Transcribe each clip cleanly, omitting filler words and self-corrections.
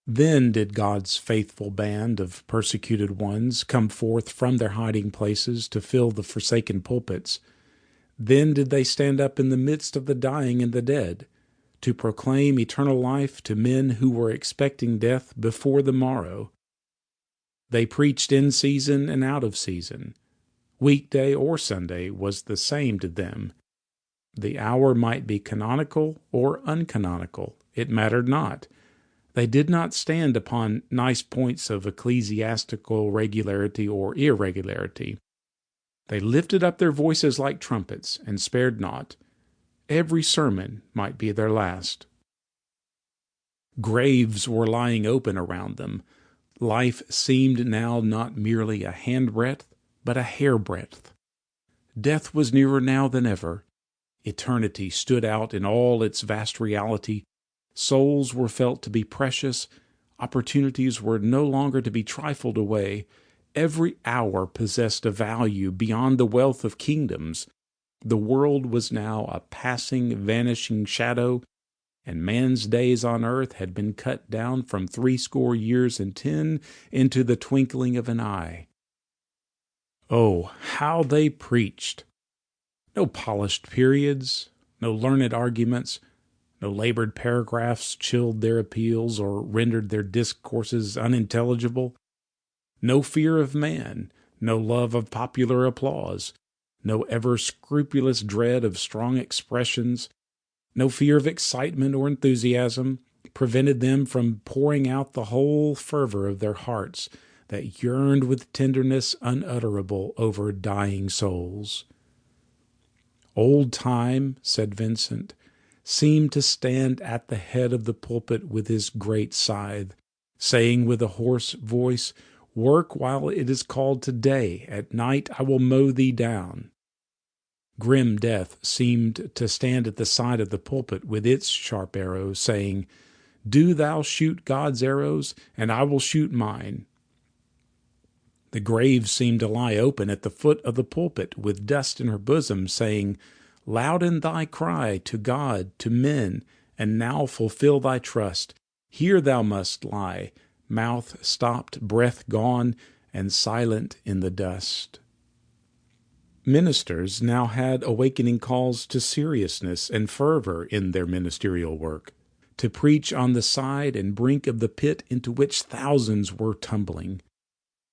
Then did God's faithful band of persecuted ones come forth from their hiding places to fill the forsaken pulpits. Then did they stand up in the midst of the dying and the dead, to proclaim eternal life to men who were expecting death before the morrow. They preached in season and out of season. Weekday or Sunday was the same to them. The hour might be canonical or uncanonical. It mattered not. They did not stand upon nice points of ecclesiastical regularity or irregularity. They lifted up their voices like trumpets, and spared not. Every sermon might be their last. Graves were lying open around them. Life seemed now not merely a handbreadth, but a hairbreadth. Death was nearer now than ever. Eternity stood out in all its vast reality. Souls were felt to be precious. Opportunities were no longer to be trifled away. Every hour possessed a value beyond the wealth of kingdoms. The world was now a passing, vanishing shadow, and man's days on earth had been cut down from 80 years and 10 into the twinkling of an eye. Oh, how they preached! No polished periods, no learned arguments, no labored paragraphs chilled their appeals or rendered their discourses unintelligible. No fear of man, no love of popular applause, no ever-scrupulous dread of strong expressions, no fear of excitement or enthusiasm, prevented them from pouring out the whole fervor of their hearts that yearned with tenderness unutterable over dying souls. Old Time, said Vincent, seemed to stand at the head of the pulpit with his great scythe, saying with a hoarse voice, "Work while it is called today. At night I will mow thee down." Grim Death seemed to stand at the side of the pulpit with its sharp arrows, saying, "Do thou shoot God's arrows, and I will shoot mine." The grave seemed to lie open at the foot of the pulpit, with dust in her bosom, saying, "Louden thy cry to God, to men, and now fulfill thy trust. Here thou must lie, mouth stopped, breath gone, and silent in the dust." Ministers now had awakening calls to seriousness and fervor in their ministerial work, to preach on the side and brink of the pit into which thousands were tumbling.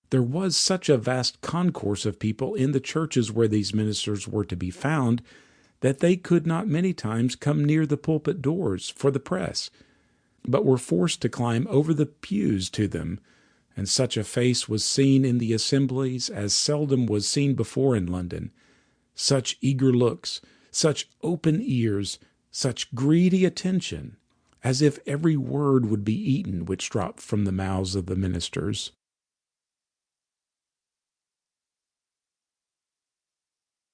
There was such a vast concourse of people in the churches where these ministers were to be found that they could not many times come near the pulpit doors for the press, but were forced to climb over the pews to them, and such a face was seen in the assemblies as seldom was seen before in London. Such eager looks, such open ears, such greedy attention, as if every word would be eaten which dropped from the mouths of the ministers.